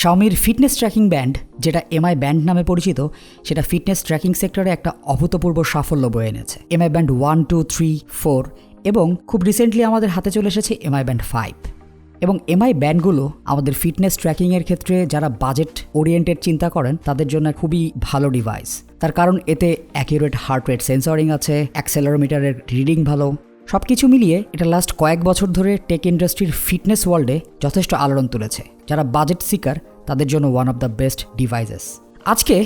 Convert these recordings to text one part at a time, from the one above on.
Xiaomiর fitness tracking band, যেটা MI band নামে পরিচিত, সেটা ফিটনেস ট্র্যাকিং সেক্টরে একটা অভূতপূর্ব সাফল্য বয়ে এনেছে। এমআই ব্যান্ড 1, 2, 3, 4 এবং খুব রিসেন্টলি আমাদের হাতে চলে এসেছে এমআই ব্যান্ড 5। এবং এমআই ব্যান্ডগুলো আমাদের ফিটনেস ট্র্যাকিংয়ের ক্ষেত্রে যারা বাজেট ওরিয়েন্টেড চিন্তা করেন তাদের জন্য খুবই ভালো ডিভাইস। তার কারণ এতে অ্যাকিউরেট হার্ট রেট সেন্সরিং আছে, অ্যাক্সেলারোমিটারের রিডিং ভালো, সব কিছু মিলিয়ে এটা লাস্ট কয়েক বছর ধরে টেক ইন্ডাস্ট্রির ফিটনেস ওয়ার্ল্ডে যথেষ্ট আলোড়ন তুলেছে। যারা বাজেট সিকার তাদের জন্য one of the best devices. আজকে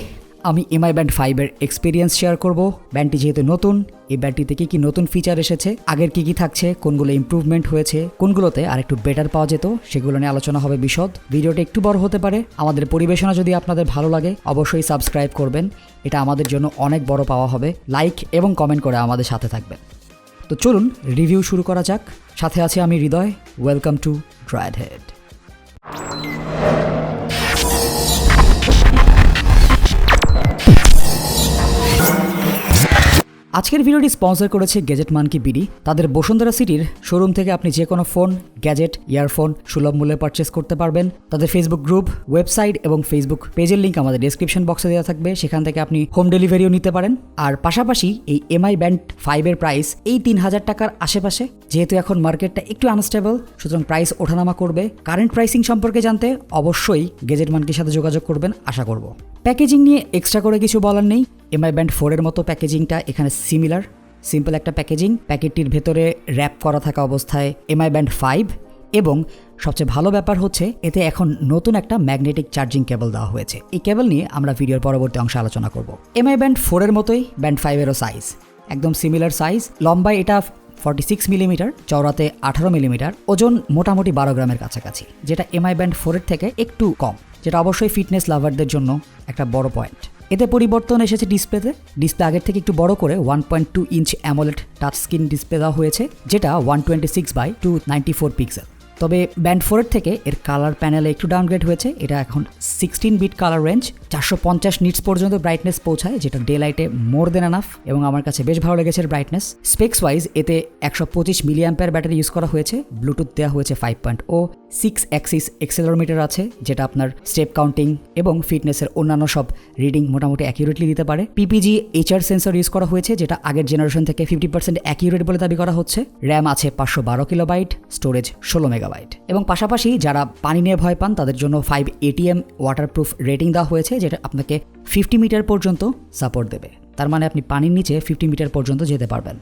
আমি এমআই ব্যান্ড 5-এর এক্সপিরিয়েন্স শেয়ার করব। ব্যান্ডটি যেহেতু নতুন, এই ব্যান্ডটিতে কী নতুন ফিচার এসেছে, আগের কী থাকছে, কোনগুলো ইমপ্রুভমেন্ট হয়েছে, কোনগুলোতে আর একটু বেটার পাওয়া যেত, সেগুলো নিয়ে আলোচনা হবে বিশদ। ভিডিওটা একটু বড় হতে পারে। আমাদের পরিবেশনা যদি আপনাদের ভালো লাগে অবশ্যই সাবস্ক্রাইব করবেন, এটা আমাদের জন্য অনেক বড় পাওয়া হবে। লাইক এবং কমেন্ট করে আমাদের সাথে থাকবেন। তো চলুন রিভিউ শুরু করা যাক। সাথে আছে আমি Hriday. Welcome to Droid Head. আজকের ভিডিওটি স্পন্সর করেছে গ্যাজেট মানকি বিডি। তাদের বসুন্ধরা সিটির শোরুম থেকে আপনি যে কোনো ফোন, গ্যাজেট, ইয়ারফোন সুলভ মূল্যে পারচেস করতে পারবেন। তাদের ফেসবুক গ্রুপ, ওয়েবসাইট এবং ফেসবুক পেজের লিঙ্ক আমাদের ডেসক্রিপশন বক্সে দেওয়া থাকবে, সেখান থেকে আপনি হোম ডেলিভারিও নিতে পারেন। আর পাশাপাশি এই এমআই ব্যান্ড 5-এর প্রাইস এই 3000 টাকার আশেপাশে। যেহেতু এখন মার্কেটটা একটু আনস্টেবল, সুতরাং প্রাইস ওঠানামা করবে। কারেন্ট প্রাইসিং সম্পর্কে জানতে অবশ্যই গ্যাজেট মানকির সাথে যোগাযোগ করবেন আশা করব। প্যাকেজিং নিয়ে এক্সট্রা করে কিছু বলার নেই। এমআই ব্যান্ড 4-এর মতো প্যাকেজিংটা এখানে সিমিলার, সিম্পল একটা প্যাকেজিং। প্যাকেটটির ভেতরে র্যাপ করা থাকা অবস্থায় এমআই ব্যান্ড 5 এবং সবচেয়ে ভালো ব্যাপার হচ্ছে এতে এখন নতুন একটা ম্যাগনেটিক চার্জিং কেবল দেওয়া হয়েছে। এই কেবল নিয়ে আমরা ভিডিওর পরবর্তী অংশে আলোচনা করব। এমআই ব্যান্ড 4-এর মতোই ব্যান্ড 5-এরও সাইজ একদম সিমিলার সাইজ। লম্বায় এটা 46 মিলিমিটার, চওড়াতে 18 মিলিমিটার, ওজন মোটামুটি 12 গ্রামের কাছাকাছি, যেটা এমআই ব্যান্ড 4-এর থেকে একটু কম, যেটা অবশ্যই ফিটনেস লাভারদের জন্য একটা বড় পয়েন্ট। এতে পরিবর্তন এসেছে ডিসপ্লেতে। ডিসপ্লে আগের থেকে একটু বড় করে 1.2 inch AMOLED touch screen display দেওয়া হয়েছে, যেটা 126/294 পিক্সেল। তবে ব্যান্ড 4-এর থেকে এর কালার প্যানেলে একটু ডাউনগ্রেড হয়েছে। এটা এখন 16 বিট কালার রেঞ্জ, 450 নিটস পর্যন্ত ব্রাইটনেস পৌঁছায়, যেটা ডে লাইটে মোর দেন এনাফ এবং আমার কাছে বেশ ভালো লেগেছে ব্রাইটনেস। স্পেক্স ওয়াইজ এতে 125 মিলিঅ্যাম্পিয়ার ব্যাটারি ইউজ করা হয়েছে। ব্লুটুথ দেওয়া হয়েছে 5.0, 6 অ্যাক্সিস অ্যাক্সেলারোমিটার আছে, যেটা আপনার স্টেপ কাউন্টিং এবং ফিটনেসের অন্যান্য সব রিডিং মোটামুটি অ্যাকিউরেটলি দিতে পারে। পিপিজি এইচআর সেন্সর ইউজ করা হয়েছে, যেটা আগের জেনারেশন থেকে 50% অ্যাকিউরেট বলে দাবি করা হচ্ছে। র্যাম আছে 512 কিলোবাইট, স্টোরেজ 16 মেগাবাইট। এবং পাশাপাশি যারা পানি নিয়ে ভয় পান তাদের জন্য 5 ATM ওয়াটারপ্রুফ রেটিং দেওয়া হয়েছে, যেটা আপনাকে 50 মিটার পর্যন্ত সাপোর্ট দেবে। তার মানে আপনি পানির নিচে 50 মিটার পর্যন্ত যেতে পারবেন।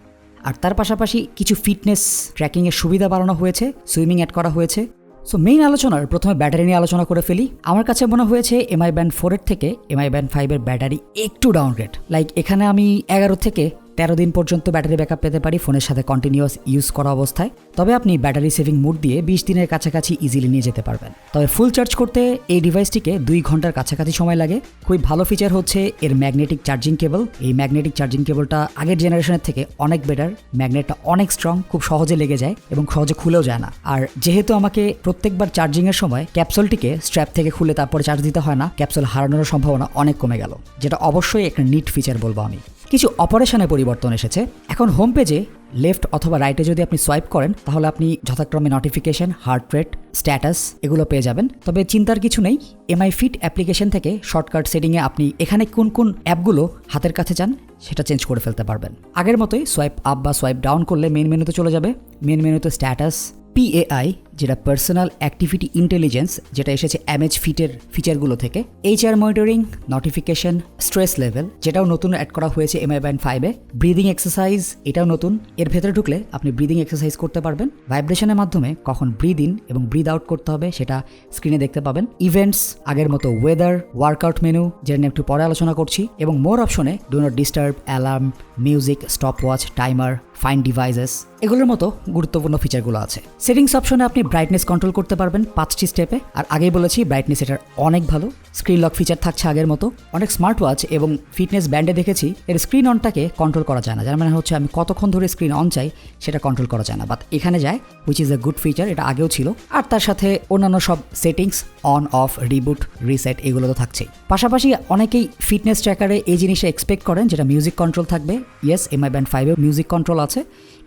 আর তার পাশাপাশি কিছু ফিটনেস ট্র্যাকিংয়ের সুবিধা বাড়ানো হয়েছে, সুইমিং অ্যাড করা হয়েছে। সো মেইন আলোচনার প্রথমে ব্যাটারি নিয়ে আলোচনা করে ফেলি। আমার কাছে মনে হয়েছে এমআই ব্যান্ড 4-এর থেকে এমআই ব্যান্ড 5-এর ব্যাটারি একটু ডাউনগ্রেড। এখানে আমি 11 থেকে 13 দিন পর্যন্ত ব্যাটারি ব্যাকআপ পেতে পারি ফোনের সাথে কন্টিনিউয়াস ইউজ করা অবস্থায়। তবে আপনি ব্যাটারি সেভিং মোড দিয়ে 20 দিনের কাছাকাছি ইজিলি নিয়ে যেতে পারবেন। তবে ফুল চার্জ করতে এই ডিভাইসটিকে 2 ঘন্টার কাছাকাছি সময় লাগে। খুবই ভালো ফিচার হচ্ছে এর ম্যাগনেটিক চার্জিং কেবল। এই ম্যাগনেটিক চার্জিং কেবলটা আগের জেনারেশনের থেকে অনেক বেটার। ম্যাগনেটটা অনেক স্ট্রং, খুব সহজে লেগে যায় এবং সহজে খুলেও যায় না। আর যেহেতু আমাকে প্রত্যেকবার চার্জিংয়ের সময় ক্যাপসুলটিকে স্ট্র্যাপ থেকে খুলে তারপরে চার্জ দিতে হয় না, ক্যাপসুল হারানোর সম্ভাবনা অনেক কমে গেল, যেটা অবশ্যই একটা নিট ফিচার বলবো আমি। কিছু অপারেশনে পরিবর্তন এসেছে। এখন হোম পেজে লেফট অথবা রাইটে যদি আপনি সোয়াইপ করেন তাহলে আপনি যথাক্রমে নোটিফিকেশন, হার্ট রেট, স্ট্যাটাস এগুলো পেয়ে যাবেন। তবে চিন্তার কিছু নেই, এমআই ফিট অ্যাপ্লিকেশন থেকে শর্টকাট সেটিংয়ে আপনি এখানে কোন কোন অ্যাপগুলো হাতের কাছে চান সেটা চেঞ্জ করে ফেলতে পারবেন। আগের মতোই সোয়াইপ আপ বা সোয়াইপ ডাউন করলে মেন মেনুতে চলে যাবে। মেন মেনুতে স্ট্যাটাস, PAI যেটা পার্সোনাল অ্যাক্টিভিটি ইন্টেলিজেন্স, যেটা এসেছে এমএচ ফিটের ফিচারগুলো থেকে, HR monitoring, notification, stress level যেটাও নতুন অ্যাড করা হয়েছে এমআই ব্যান্ড 5-এ, ব্রিদিং এক্সারসাইজ এটাও নতুন। এর ভেতরে ঢুকলে আপনি ব্রিদিং এক্সারসাইজ করতে পারবেন। ভাইব্রেশনের মাধ্যমে কখন ব্রিদ ইন এবং ব্রিদ আউট করতে হবে সেটা স্ক্রিনে দেখতে পাবেন। ইভেন্টস আগের মতো, ওয়েদার, ওয়ার্কআউট মেনু যেটা নিয়ে একটু পরে আলোচনা করছি, এবং মোর অপশনে do not disturb, alarm, music, stop watch, timer, fine devices এগুলোর মতো গুরুত্বপূর্ণ ফিচারগুলো আছে। সেটিংস অপশনে আপনি ব্রাইটনেস কন্ট্রোল করতে পারবেন 5টি স্টেপে। আর আগেই বলেছি ব্রাইটনেস এটার অনেক ভালো। স্ক্রিন লক ফিচার থাকছে আগের মতো। অনেক স্মার্ট ওয়াচ এবং ফিটনেস ব্যান্ডে দেখেছি এর স্ক্রিন অনটাকে কন্ট্রোল করা যায় না, যার মানে হচ্ছে আমি কতক্ষণ ধরে স্ক্রিন অন চাই সেটা কন্ট্রোল করা যায় না, বাট এখানে যায়, which is a good feature. এটা আগেও ছিল। আর তার সাথে অন্যান্য সব settings, on of, reboot, reset এগুলো তো থাকছেই। পাশাপাশি অনেকেই ফিটনেস ট্র্যাকারে এই জিনিসটা এক্সপেক্ট করেন যেটা মিউজিক কন্ট্রোল থাকবে। ইয়েস, এমআই ব্যান্ড 5-এও মিউজিক কন্ট্রোল আছে,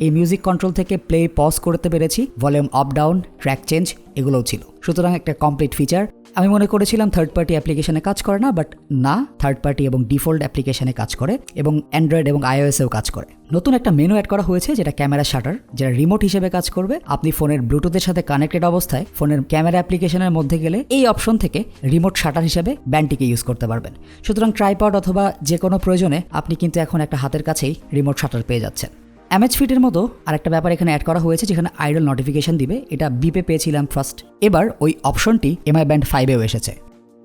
এই মিউজিক কন্ট্রোল থেকে প্লে পজ করতে পেরেছি, volume up down, track change এগুলোও ছিল। সুতরাং একটা কমপ্লিট ফিচার। আমি মনে করেছিলাম থার্ড পার্টি অ্যাপ্লিকেশনে কাজ করে না, বাট না, থার্ড পার্টি এবং ডিফল্ট অ্যাপ্লিকেশনে কাজ করে এবং অ্যান্ড্রয়েড এবং আইওএসেও কাজ করে। নতুন একটা মেনু অ্যাড করা হয়েছে যেটা ক্যামেরা শাটার, যেটা রিমোট হিসেবে কাজ করবে। আপনি ফোনের ব্লুটুথের সাথে কানেক্টেড অবস্থায় ফোনের ক্যামেরা অ্যাপ্লিকেশনের মধ্যে গেলে এই অপশন থেকে রিমোট শাটার হিসেবে ব্যান্ডটিকে ইউজ করতে পারবেন। সুতরাং ট্রাইপড অথবা যে কোনো প্রয়োজনে আপনি কিন্তু এখন একটা হাতের কাছেই রিমোট শাটার পেয়ে যাচ্ছেন। এমএচ ফিটের মতো আরেকটা ব্যাপার এখানে অ্যাড করা হয়েছে, যেখানে আইডল নোটিফিকেশন দিবে। এটা বিপে পেয়েছিলাম ফার্স্ট, এবার ওই অপশনটি এমআই ব্যান্ড 5-এও এসেছে।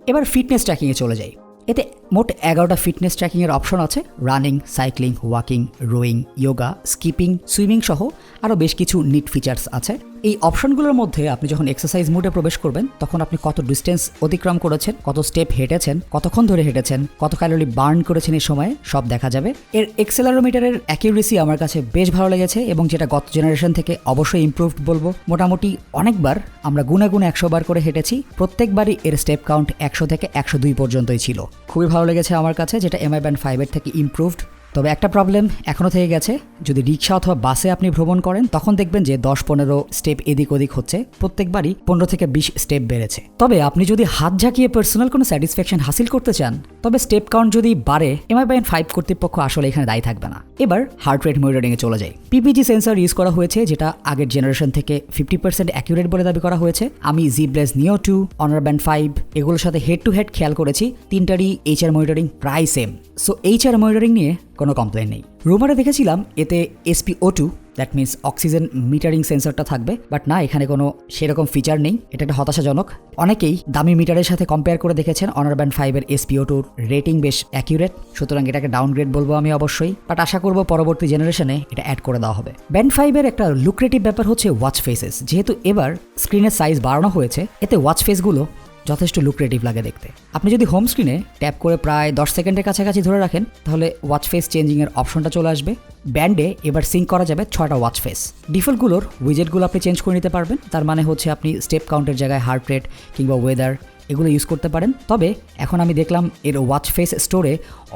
এবার ফিটনেস ট্র্যাকিংয়ে চলে যাই। এতে মোট 11টা ফিটনেস ট্র্যাকিংয়ের অপশন আছে। Running, cycling, walking, rowing, yoga, skipping, swimming সহ আরও বেশ কিছু নিট ফিচার্স আছে। এই অপশনগুলোর মধ্যে আপনি যখন এক্সারসাইজ মোডে প্রবেশ করবেন তখন আপনি কত ডিস্টেন্স অতিক্রম করেছেন, কত স্টেপ হেঁটেছেন, কতক্ষণ ধরে হেঁটেছেন, কত ক্যালোরি বার্ন করেছেন এই সময়ে সব দেখা যাবে। এর এক্সেলারোমিটারের অ্যাকিউরেসি আমার কাছে বেশ ভালো লেগেছে এবং যেটা গত জেনারেশন থেকে অবশ্যই ইমপ্রুভড বলবো। মোটামুটি অনেকবার আমরা গুনে 100 বার করে হেঁটেছি, প্রত্যেকবারই এর স্টেপ কাউন্ট 100 থেকে 102 পর্যন্তই ছিল। খুবই ভালো লেগেছে আমার কাছে, যেটা এমআই ব্যান্ড 5-এর থেকে ইমপ্রুভড। তবে একটা প্রবলেম এখনও থেকে গেছে, যদি রিক্সা অথবা বাসে আপনি ভ্রমণ করেন তখন দেখবেন যে 10-15 স্টেপ এদিক ওদিক হচ্ছে, প্রত্যেকবারই 15 থেকে 20 স্টেপ বেড়েছে। তবে আপনি যদি হাত ঝাঁকিয়ে পার্সোনাল কোনো স্যাটিসফ্যাকশন হাসিল করতে চান তবে স্টেপ কাউন্ট যদি বাড়ে এমআই ব্যান্ড 5 কর্তৃপক্ষ আসলে এখানে দায়ী থাকবে না। এবার হার্ট রেট মনিটরিংয়ে চলে যাই। পিপিজি সেন্সর ইউজ করা হয়েছে, যেটা আগের জেনারেশন থেকে 50% অ্যাকিউরেট বলে দাবি করা হয়েছে। আমি জিব্লেস নিও 2, অনার ব্যান্ড 5 এগুলোর সাথে হেড টু হেড খেয়াল করেছি, তিনটারই এইচআর মনিটরিং প্রায় সেম। সো এইচআর মনিটরিং নিয়ে কোনো কমপ্লেন নেই। রুমারে দেখেছিলাম এতে SpO2 that means oxygen metering সেন্সরটা থাকবে, বাট না, এখানে কোনো সেরকম ফিচার নেই। এটা একটা হতাশাজনক। অনেকেই দামি মিটারের সাথে কম্পেয়ার করে দেখেছেন অনার ব্যান্ড 5-এর SpO2 রেটিং বেশ অ্যাকিউরেট, সুতরাং এটাকে ডাউনগ্রেড বলবো আমি অবশ্যই, বাট আশা করব পরবর্তী জেনারেশনে এটা অ্যাড করে দেওয়া হবে। ব্যান্ড 5-এর একটা লুক্রেটিভ ব্যাপার হচ্ছে ওয়াচ ফেসেস। যেহেতু এবার স্ক্রিনের সাইজ বাড়ানো হয়েছে, এতে ওয়াচ ফেসগুলো যথেষ্ট লুক্রেটিভ লাগে দেখতে। আপনি যদি হোম স্ক্রিনে ট্যাপ করে প্রায় 10 সেকেন্ডের কাছাকাছি ধরে রাখেন তাহলে ওয়াচ ফেস চেঞ্জিংয়ের অপশনটা চলে আসবে। ব্যান্ডে এবার সিঙ্ক করা যাবে 6টা ওয়াচ ফেস। ডিফল্টগুলোর উইজেটগুলো আপনি চেঞ্জ করে নিতে পারবেন, তার মানে হচ্ছে আপনি স্টেপ কাউন্টের জায়গায় হার্ট রেট কিংবা ওয়েদার এগুলো ইউজ করতে পারেন। তবে এখন আমি দেখলাম এর ওয়াচ ফেস স্টোরে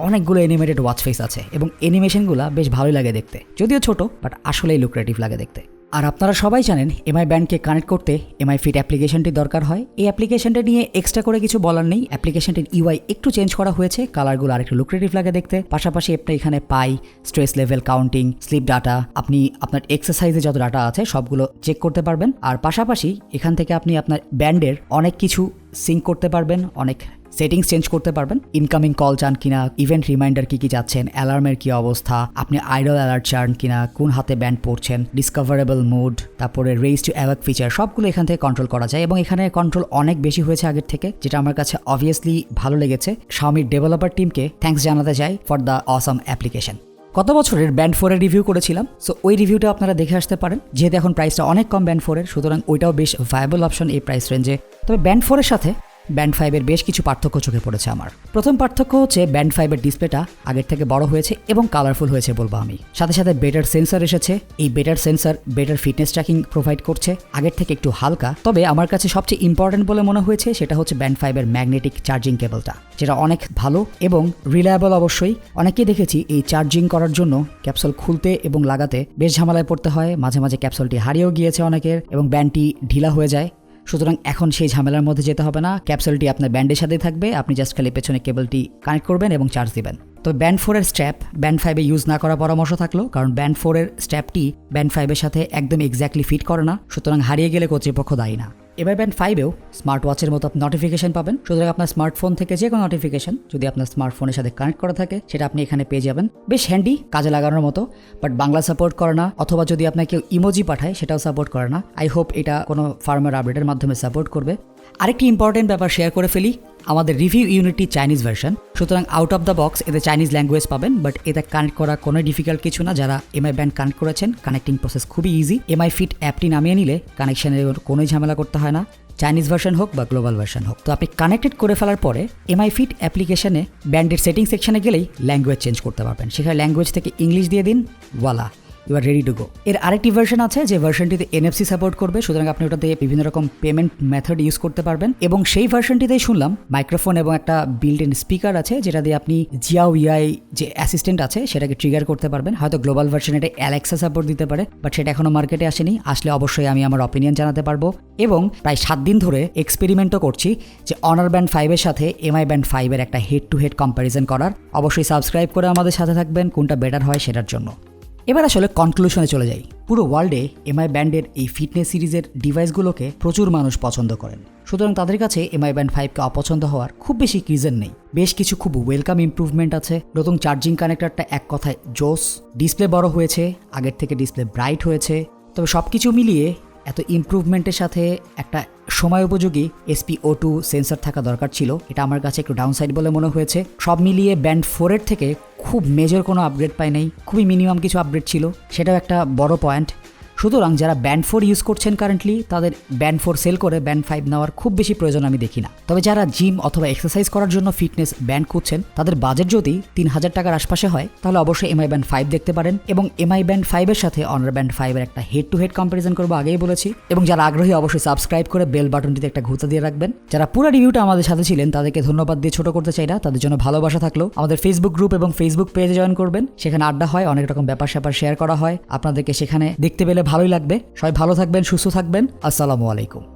অনেকগুলো অ্যানিমেটেড ওয়াচ ফেস আছে এবং অ্যানিমেশনগুলো বেশ ভালোই লাগে দেখতে, যদিও ছোট বাট আসলেই লুক্রেটিভ লাগে দেখতে। আর আপনারা সবাই জানেন এমআই ব্যান্ডকে কানেক্ট করতে এমআই ফিট অ্যাপ্লিকেশনটি দরকার হয়। এই অ্যাপ্লিকেশনটা নিয়ে এক্সট্রা করে কিছু বলার নেই। অ্যাপ্লিকেশনটির ইউআই একটু চেঞ্জ করা হয়েছে, কালারগুলো আরেকটু লুক্রেটিভ লাগে দেখতে। পাশাপাশি আপনি এখানে পাই, stress level counting, sleep data, আপনি আপনার এক্সারসাইজে যত ডাটা আছে সবগুলো চেক করতে পারবেন। আর পাশাপাশি এখান থেকে আপনি আপনার ব্যান্ডের অনেক কিছু সিঙ্ক করতে পারবেন, অনেক সেটিংস চেঞ্জ করতে পারবেন। ইনকামিং কল চান কিনা, ইভেন্ট রিমাইন্ডার কি চাচ্ছেন, অ্যালার্মের কি অবস্থা, আপনি আইডল অ্যালার্ট চান কিনা, কোন হাতে ব্যান্ড পড়ছেন, ডিসকভারেবল মোড, তারপরে রেইজ টু অ্যাওয়াক ফিচার, সবগুলো এখান থেকে কন্ট্রোল করা যায় এবং এখানে কন্ট্রোল অনেক বেশি হয়েছে আগের থেকে, যেটা আমার কাছে অবভিয়াসলি ভালো লেগেছে। Xiaomi ডেভেলপার টিমকে থ্যাঙ্কস জানাতে চাই ফর দ্য অসাম অ্যাপ্লিকেশন। গত বছরের ব্যান্ড 4-এর রিভিউ করেছিলাম, সো ওই রিভিউটা আপনারা দেখে আসতে পারেন। যেহেতু এখন প্রাইসটা অনেক কম ব্যান্ড 4-এর, সুতরাং ওইটাও বেশ ভায়াবল অপশন এই প্রাইস রেঞ্জে। তবে ব্যান্ড 4-এর সাথে ব্যান্ড 5-এর বেশ কিছু পার্থক্য চোখে পড়েছে আমার। প্রথম পার্থক্য হচ্ছে ব্যান্ড 5-এর ডিসপ্লেটা আগের থেকে বড় হয়েছে এবং কালারফুল হয়েছে বলবো আমি। সাথে সাথে বেটার সেন্সর এসেছে। এই better sensor better fitness tracking provide করছে, আগের থেকে একটু হালকা। তবে আমার কাছে সবচেয়ে ইম্পর্টেন্ট বলে মনে হয়েছে সেটা হচ্ছে ব্যান্ড 5-এর ম্যাগনেটিক চার্জিং কেবলটা, যেটা অনেক ভালো এবং রিলায়েবল। অবশ্যই অনেকেই দেখেছি এই চার্জিং করার জন্য ক্যাপসুল খুলতে এবং লাগাতে বেশ ঝামেলায় পড়তে হয়, মাঝে মাঝে ক্যাপসুলটি হারিয়েও গিয়েছে অনেকের এবং ব্যান্ডটি ঢিলা হয়ে যায়। সুতরাং এখন সেই ঝামেলার মধ্যে যেতে হবে না, ক্যাপসুলটি আপনার ব্যান্ডের সাথেই থাকবে, আপনি জাস্ট খালি পেছনে কেবলটি কানেক্ট করবেন এবং চার্জ দিবেন। তো ব্যান্ড 4-এর স্ট্র্যাপ ব্যান্ড 5-এ ইউজ না করার পরামর্শ থাকলো, কারণ ব্যান্ড 4-এর স্ট্র্যাপটি ব্যান্ড 5-এর সাথে একদম এক্স্যাক্টলি ফিট করে না, সুতরাং হারিয়ে গেলে কর্তৃপক্ষ দায়ী না। এবার ব্যান্ড 5-এও স্মার্ট ওয়াচের মতো আপনি নোটিফিকেশন পাবেন, সুতরাং আপনার স্মার্টফোন থেকে যে কোনো নোটিফিকেশন যদি আপনার স্মার্টফোনের সাথে কানেক্ট করা থাকে সেটা আপনি এখানে পেয়ে যাবেন। বেশ হ্যান্ডি, কাজে লাগানোর মতো, বাট বাংলা সাপোর্ট করে না, অথবা যদি আপনাকে কেউ ইমোজি পাঠায় সেটাও সাপোর্ট করে না। আই হোপ এটা কোনো ফার্মওয়্যার আপডেটের মাধ্যমে সাপোর্ট করবে। আরেকটি ইম্পর্টেন্ট ব্যাপার শেয়ার করে ফেলি, আমাদের রিভিউ ইউনিটটি চাইনিজ ভার্সন, সুতরাং আউট অফ দ্য বক্স এতে চাইনিজ ল্যাঙ্গুয়েজ পাবেন, বাট এতে কানেক্ট করা কোনো ডিফিকাল্ট কিছু না। যারা এমআই ব্যান্ড কানেক্ট করেছেন কানেক্টিং প্রসেস খুবই ইজি। এমআই ফিট অ্যাপটি নামিয়ে নিলে কানেকশনের কোনোই ঝামেলা করতে হয় না, চাইনিজ ভার্সন হোক বা গ্লোবাল ভার্সন হোক। তো আপনি কানেক্টেড করে ফেলার পরে এমআই ফিট অ্যাপ্লিকেশনে ব্যান্ডের সেটিং সেকশনে গেলেই ল্যাঙ্গুয়েজ চেঞ্জ করতে পারবেন। সেখানে ল্যাঙ্গুয়েজ থেকে ইংলিশ দিয়ে দিন, ওয়ালা you are ready to go. এর আরেকটি ভার্সন আছে যে ভার্সনটিতে NFC সাপোর্ট করবে, সুতরাং আপনি ওটাতে বিভিন্ন রকম পেমেন্ট মেথড ইউজ করতে পারবেন। এবং সেই ভার্সনটিতেই শুনলাম মাইক্রোফোন এবং একটা বিল্ট ইন স্পিকার আছে যেটা দিয়ে আপনি জিয়াও ইআই যে অ্যাসিস্ট্যান্ট আছে সেটাকে ট্রিগার করতে পারবেন। হয়তো গ্লোবাল ভার্সন এটা অ্যালেক্সা সাপোর্ট দিতে পারে, বাট সেটা এখনো মার্কেটে আসেনি। আসলে অবশ্যই আমি আমার অপিনিয়ন জানাতে পারবো। এবং প্রায় 7 দিন ধরে এক্সপেরিমেন্টও করছি যে অনার ব্যান্ড 5 এর সাথে MI ব্যান্ড 5 এর একটা হেড টু হেড কম্প্যারিজন করার। অবশ্যই সাবস্ক্রাইব করে আমাদের সাথে থাকবেন কোনটা বেটার হয় সেটার জন্য। এবার আসলে কনক্লুশনে চলে যাই। পুরো ওয়ার্ল্ডে MI ব্যান্ডের এই ফিটনেস সিরিজের ডিভাইসগুলোকে প্রচুর মানুষ পছন্দ করেন, সুতরাং তাদের কাছে MI ব্যান্ড 5কে অপছন্দ হওয়ার খুব বেশি রিজন নেই। বেশ কিছু খুব ওয়েলকাম ইমপ্রুভমেন্ট আছে। নতুন চার্জিং কানেক্টরটা এক কথায় জোস, ডিসপ্লে বড় হয়েছে, আগের থেকে ডিসপ্লে ব্রাইট হয়েছে। তবে সব কিছু মিলিয়ে এত ইমপ্রুভমেন্টের সাথে একটা সময় উপযোগী SpO2 সেন্সর থাকা দরকার ছিল। এটা আমার কাছে একটু ডাউনসাইড বলে মনে হয়েছে। সব মিলিয়ে ব্যান্ড 4 এর থেকে খুব মেজর কোনো আপগ্রেড পাই নাই, খুবই মিনিমাম কিছু আপগ্রেড ছিল, সেটাও একটা বড় পয়েন্ট। সুতরাং যারা ব্যান্ড 4 ইউজ করছেন কারেন্টলি, তাদের ব্যান্ড 4 সেল করে ব্যান্ড 5 নেওয়ার খুব বেশি প্রয়োজন আমি দেখি না। তবে যারা জিম অথবা এক্সারসাইজ করার জন্য ফিটনেস ব্যান্ড খুঁজছেন, তাদের বাজেট যদি 3000 টাকার আশপাশে হয়, তাহলে অবশ্যই MI ব্যান্ড 5 দেখতে পারেন। এবং MI ব্যান্ড 5 এর সাথে অনার ব্যান্ড 5 এর একটা হেড টু হেড কম্প্যারিজন করবো, আগেই বলেছি। এবং যারা আগ্রহী অবশ্যই সাবস্ক্রাইব করে বেল বাটনটিতে একটা ঘুঁতা দিয়ে রাখবেন। যারা পুরো রিভিউটা আমাদের সাথে ছিলেন তাদেরকে ধন্যবাদ দিয়ে ছোট করতে চাই না, তাদের জন্য ভালোবাসা থাকলো। আমাদের ফেসবুক গ্রুপ এবং ফেসবুক পেজে জয়েন করবেন, সেখানে আড্ডা হয়, অনেক রকম ব্যাপার স্যাপার শেয়ার করা হয়। আপনাদেরকে সেখানে দেখতে পেলে ভালোই লাগবে। সবাই ভালো থাকবেন, সুস্থ থাকবেন। আসসালামু আলাইকুম।